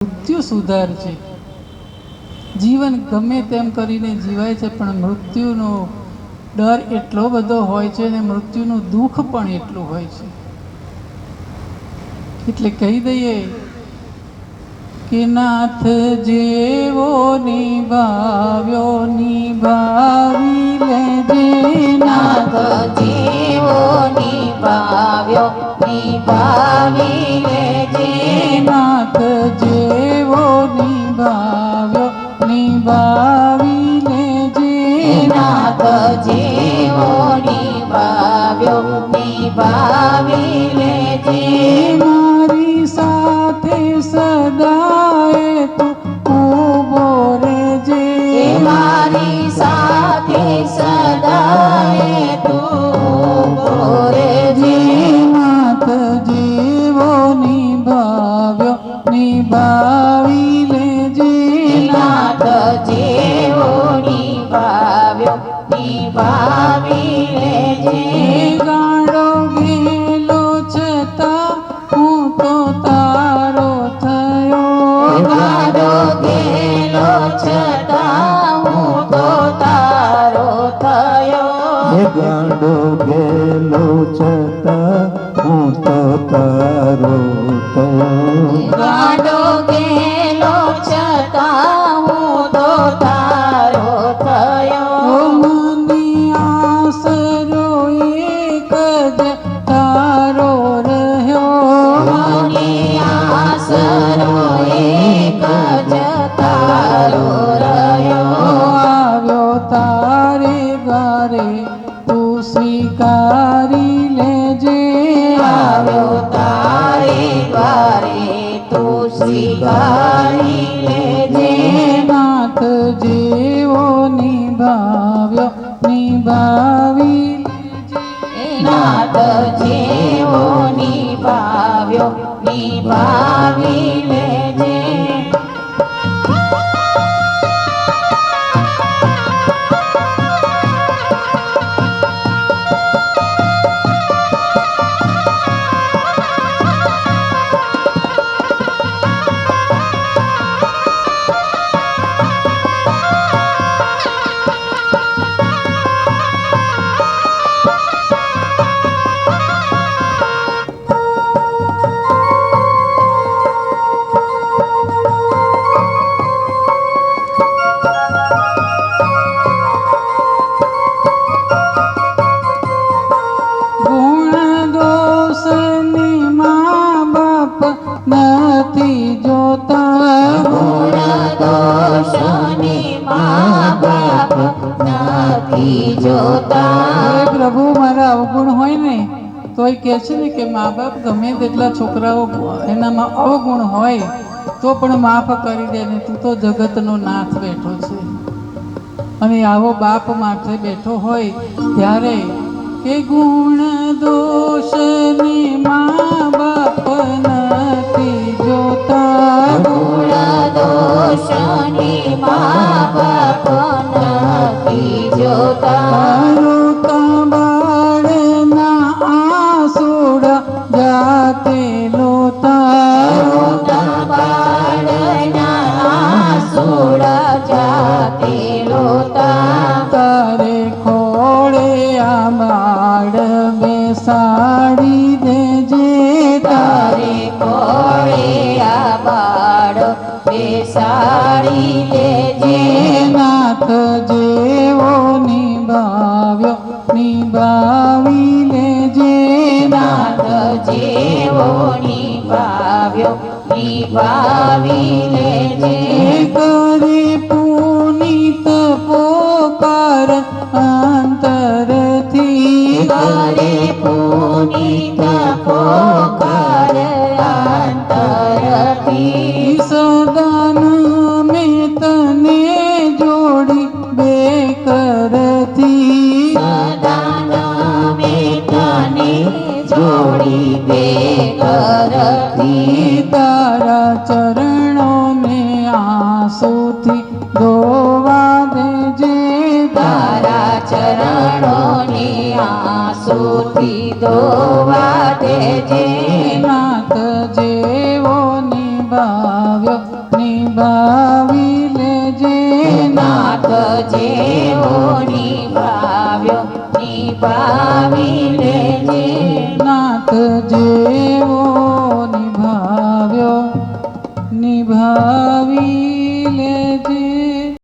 મૃત્યુ સુધારજે। જીવન ગમે તેમ કરીને જીવાય છે, પણ મૃત્યુનો ડર એટલો બધો હોય છે ને મૃત્યુનું દુઃખ પણ એટલું હોય છે। એટલે કહી દઈએ કે નાથ જેવો નિભાવ્યો નિભાવી લેજે, નાથ જેવો નિભાવ્યો નિભાવી લેજે, નાથ જેવો નિભાવ્યો નિભાવી લેજે, નાથ જેવો નિભાવ્યો નિભાવી લેજે, મારી સાથે સદાય તું ઊભો રહેજે, મારી સાથે સદાય તું ઊભો રહેજે, નાથ જેવો નિભાવ્યો નિભાવી લેજે, નાથ જેવો નિભાવ્યો નિભાવી લેજે, ગાડો ગેલો છતાં હું તો તારો થયો, ગાડો ગેલો છતાં હું તો તારો થયો, ગાડો ગેલો છતાં હું તો તારો થયો, ગાડો ગેલો છતાં હું તો તારો થયો, મની આસરો એક જ તારો રહ્યો, મને આસરો એક જ તારો રહ્યો, આવ્યો તારે દ્વારે તું સ્વીકારી લેજે, આવ્યો તારે દ્વારે તું સ્વીકારી લેજે, નાથ જેવો નિભાવ્યો નિભાવી લેજે, નાથ જેવો નિભાવ્યો નિભાવી લેજે, ગુણ દોષની મા બાપ નથી જોતા, ગુણ દોષની મા બાપ નથી જોતા, પ્રભુ મારા અવગુણ હોય ને તોય કહે છે ને કે મા બાપ ગમે તેટલા છોકરાઓ એનામાં અવગુણ હોય તો પણ માફ કરી દે ને, તું તો જગતનો નાથ બેઠો છે, અને આવો બાપ માથે બેઠો હોય ત્યારે કે ગુણ દોષની મા બાપ નથી જોતા, ગુણ દોષની મા બાપ નથી જોતા, રોતા બાળના આંસુડા જાતે લોતા, રોતા બાળના આંસુડા જાતે લોતા, તારે ખોળે આ બાળ બેસાડી દેજે, તારે કોળે આ બાળ બેસાડી લેજે, નાથ જેવો નિભાવ્યો નિભાવી લેજે, નાથ જેવો નિભાવ્યો નિભાવી લેજે, કરે પુનિત પોકાર અંતરથી, કરે પુનિત પોકાર અંતરથી, સદાન મેં તને જોડી બે કરથી, સદાન મેં તને જોડી બે કરથી, તારા ચરણોને આંસુથી ધોવા દેજે, તારા ચરણોને આંસુથી ધોવા દેજે, નાથ જેવો નિભાવ્યો નિભાવી લેજે નાથ જેવો નિભાવી લેજે નાથ જેવો નિભાવ્યો નિભાવી